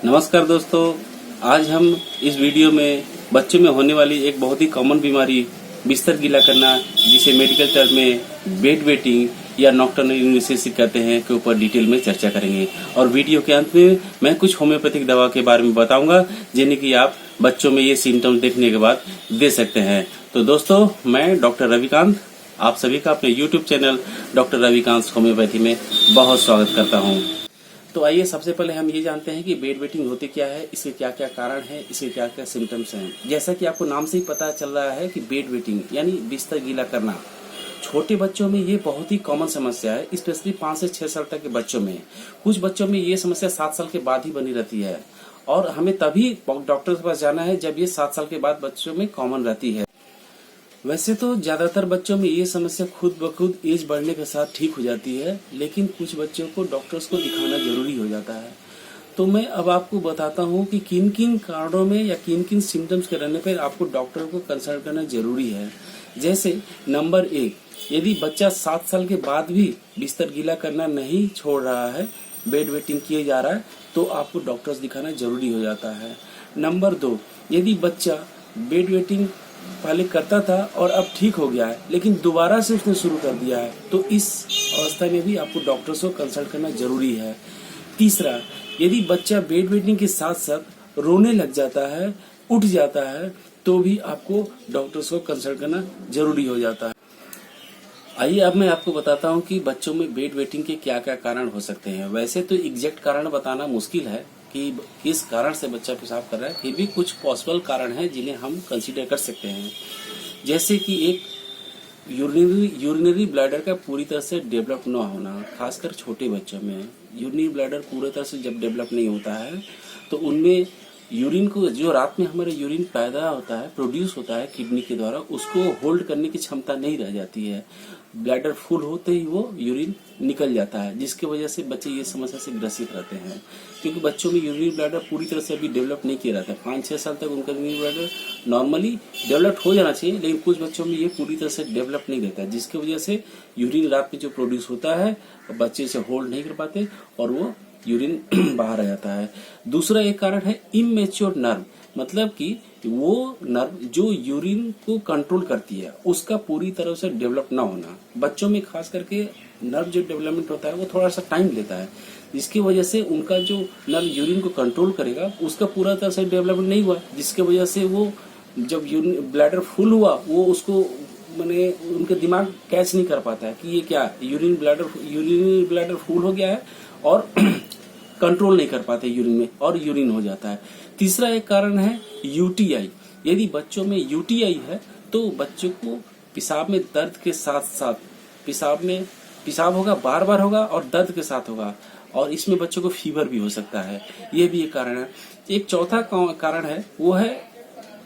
नमस्कार दोस्तों, आज हम इस वीडियो में बच्चों में होने वाली एक बहुत ही कॉमन बीमारी बिस्तर गीला करना, जिसे मेडिकल टर्म में बेड वेटिंग या नॉक्टर्नल यूरिनेशन कहते हैं, के ऊपर डिटेल में चर्चा करेंगे। और वीडियो के अंत में मैं कुछ होम्योपैथिक दवा के बारे में बताऊंगा, जिन्हें कि आप बच्चों में ये सिम्टम्स देखने के बाद दे सकते हैं। तो दोस्तों, मैं डॉक्टर रविकांत आप सभी का अपने YouTube channel doctor Ravikant homeopathy में बहुत स्वागत करता हूँ। तो आइए सबसे पहले हम ये जानते हैं कि बेड वेटिंग होती क्या है, इसके क्या क्या कारण है, इसके क्या क्या सिम्टम्स हैं। जैसा कि आपको नाम से ही पता चल रहा है कि बेड वेटिंग यानी बिस्तर गीला करना छोटे बच्चों में ये बहुत ही कॉमन समस्या है, स्पेशली 5 से 6 साल तक के बच्चों में। कुछ बच्चों में ये समस्या 7 साल के बाद ही बनी रहती है, और हमें तभी डॉक्टर के पास जाना है जब ये 7 साल के बाद बच्चों में कॉमन रहती है। वैसे तो ज्यादातर बच्चों में ये समस्या खुद ब खुद एज बढ़ने के साथ ठीक हो जाती है, लेकिन कुछ बच्चों को डॉक्टर्स को दिखाना जरूरी हो जाता है। तो मैं अब आपको बताता हूँ कि किन किन कारणों में या किन किन सिम्टम्स के रहने पर आपको डॉक्टर को कंसल्ट करना जरूरी है। जैसे नंबर 1, यदि बच्चा 7 साल के बाद भी बिस्तर गीला करना नहीं छोड़ रहा है, बेड वेटिंग किए जा रहा है, तो आपको डॉक्टर्स दिखाना जरूरी हो जाता है। नंबर 2, यदि बच्चा बेड वेटिंग पहले करता था और अब ठीक हो गया है, लेकिन दोबारा से उसने शुरू कर दिया है, तो इस अवस्था में भी आपको डॉक्टर्स को कंसल्ट करना जरूरी है। तीसरा, यदि बच्चा बेड वेटिंग के साथ साथ रोने लग जाता है, उठ जाता है, तो भी आपको डॉक्टर्स को कंसल्ट करना जरूरी हो जाता है। आइए अब मैं आपको बताता हूँ कि बच्चों में बेड वेटिंग के क्या क्या कारण हो सकते हैं। वैसे तो एग्जैक्ट कारण बताना मुश्किल है कि किस कारण से बच्चा पेशाब कर रहा है, फिर भी कुछ पॉसिबल कारण हैं जिन्हें हम कंसीडर कर सकते हैं। जैसे कि एक यूरिनरी ब्लैडर का पूरी तरह से डेवलप न होना, खासकर छोटे बच्चों में यूरिनरी ब्लैडर पूरी तरह से जब डेवलप नहीं होता है, तो उनमें यूरिन को, जो रात में हमारे यूरिन पैदा होता है, प्रोड्यूस होता है किडनी के द्वारा, उसको होल्ड करने की क्षमता नहीं रह जाती है। ब्लैडर फुल होते ही वो यूरिन निकल जाता है, जिसकी वजह से बच्चे ये समस्या से ग्रसित रहते हैं। क्योंकि बच्चों में यूरिनरी ब्लैडर पूरी तरह से अभी डेवलप नहीं किया रहता है। 5-6 साल तक उनका यूरिनरी ब्लैडर नॉर्मली डेवलप हो जाना चाहिए, लेकिन कुछ बच्चों में ये पूरी तरह से डेवलप नहीं रहता है, जिसकी वजह से यूरिन रात में जो प्रोड्यूस होता है बच्चे से होल्ड नहीं कर पाते और वो यूरिन बाहर आ जाता है। दूसरा एक कारण है इमेच्योर नर्व, मतलब कि वो नर्व जो यूरिन को कंट्रोल करती है उसका पूरी तरह से डेवलप ना होना। बच्चों में खास करके नर्व जो डेवलपमेंट होता है वो थोड़ा सा टाइम लेता है, जिसकी वजह से उनका जो नर्व यूरिन को कंट्रोल करेगा उसका पूरा तरह से डेवलपमेंट नहीं हुआ, जिसकी वजह से वो जब यूरिन ब्लैडर फुल हुआ वो उसको मैंने उनका दिमाग कैच नहीं कर पाता है कि ये क्या यूरिन ब्लैडर फुल हो गया है, और कंट्रोल नहीं कर पाते यूरिन में और यूरिन हो जाता है। तीसरा एक कारण है यूटीआई। यदि बच्चों में यूटीआई है तो बच्चों को पेशाब में दर्द के साथ साथ पेशाब होगा, बार बार होगा और दर्द के साथ होगा, और इसमें बच्चों को फीवर भी हो सकता है। ये भी एक कारण है। एक चौथा कारण है, वो है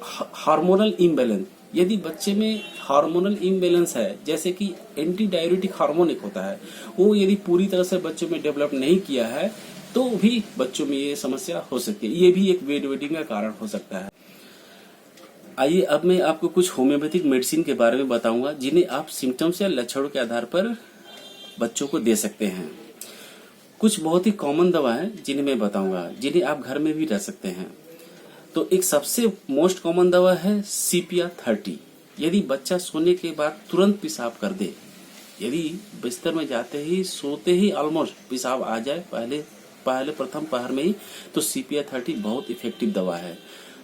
हार्मोनल इम्बैलेंस। यदि बच्चे में हार्मोनल इम्बैलेंस है, जैसे कि एंटी डायरेटिक हार्मोन एक होता है, वो यदि पूरी तरह से बच्चों में डेवलप नहीं किया है तो भी बच्चों में ये समस्या हो सकती है। ये भी एक बेड वेटिंग का कारण हो सकता है। आइए अब मैं आपको कुछ होम्योपैथिक मेडिसिन के बारे में बताऊंगा, जिन्हें आप सिम्टम्स या लक्षणों के आधार पर बच्चों को दे सकते हैं। कुछ बहुत ही कॉमन दवा है जिन्हें मैं बताऊंगा, जिन्हें आप घर में भी रह सकते हैं। तो एक सबसे मोस्ट कॉमन दवा है CPR30। यदि बच्चा सोने के बाद तुरंत पेशाब कर दे, यदि बिस्तर में जाते ही सोते ही ऑलमोस्ट पेशाब आ जाए पहले प्रथम पहर में ही, तो CPR30 बहुत इफेक्टिव दवा है।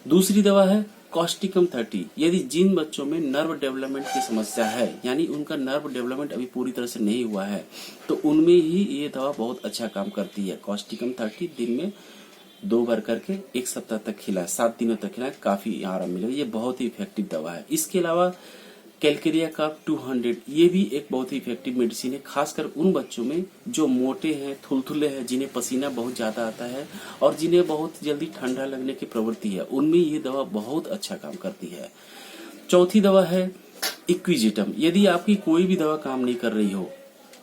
दूसरी दवा है कॉस्टिकम 30। यदि जिन बच्चों में नर्व डेवलपमेंट की समस्या है, यानी उनका नर्व डेवलपमेंट अभी पूरी तरह से नहीं हुआ है, तो उनमें ही ये दवा बहुत अच्छा काम करती है। कॉस्टिकम 30 दिन में 2 बार करके 1 सप्ताह तक खिलाए, 7 दिनों तक खिलाए, काफी आराम मिलेगा। ये बहुत ही इफेक्टिव दवा है। इसके अलावा कैलकेरिया का 200, ये भी एक बहुत ही इफेक्टिव मेडिसिन है, खासकर उन बच्चों में जो मोटे हैं, थुलथुले हैं, जिन्हें पसीना बहुत ज्यादा आता है और जिन्हें बहुत जल्दी ठंडा लगने की प्रवृत्ति है, उनमें ये दवा बहुत अच्छा काम करती है। चौथी दवा है इक्विजिटम। यदि आपकी कोई भी दवा काम नहीं कर रही हो,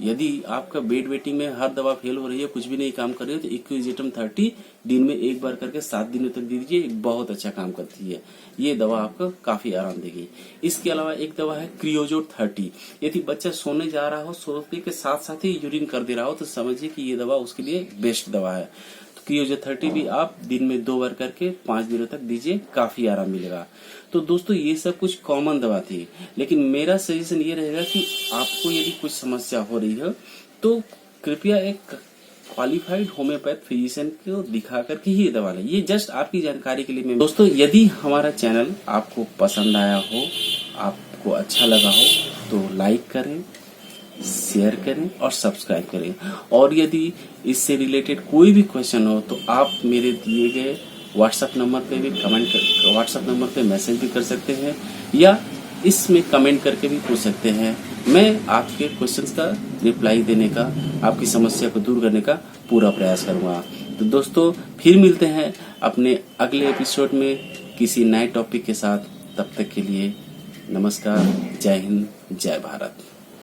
यदि आपका बेड वेटिंग में हर दवा फेल हो रही है, कुछ भी नहीं काम कर रही है, तो इक्विजिटम 30 दिन में 1 बार करके 7 दिनों तक दीजिए, बहुत अच्छा काम करती है। ये दवा आपको काफी आराम देगी। इसके अलावा एक दवा है क्रियोजोट 30। यदि बच्चा सोने जा रहा हो, सोने के साथ साथ ही यूरिन कर दे रहा हो, तो समझिए कि ये दवा उसके लिए बेस्ट दवा है। तो फिजियोथेरेपी भी आप दिन में 2 बार करके 5 दिनों तक दीजिए, काफी आराम मिलेगा। तो दोस्तों ये सब कुछ कॉमन दवा थी, लेकिन मेरा सजेशन ये रहेगा कि आपको यदि कुछ समस्या हो रही है तो कृपया एक क्वालिफाइड होम्योपैथ फिजिशियन को दिखा करके ही दवा लें। ये जस्ट आपकी जानकारी के लिए मैं दोस्तों, यदि हमारा चैनल आपको पसंद आया हो, आपको अच्छा लगा हो तो लाइक करें, शेयर करें और सब्सक्राइब करें। और यदि इससे रिलेटेड कोई भी क्वेश्चन हो तो आप मेरे दिए गए व्हाट्सएप नंबर पे भी व्हाट्सएप नंबर पे मैसेज भी कर सकते हैं या इसमें कमेंट करके भी पूछ सकते हैं। मैं आपके क्वेश्चंस का रिप्लाई देने का, आपकी समस्या को दूर करने का पूरा प्रयास करूंगा। तो दोस्तों फिर मिलते हैं अपने अगले एपिसोड में किसी नए टॉपिक के साथ। तब तक के लिए नमस्कार, जय हिंद, जय भारत।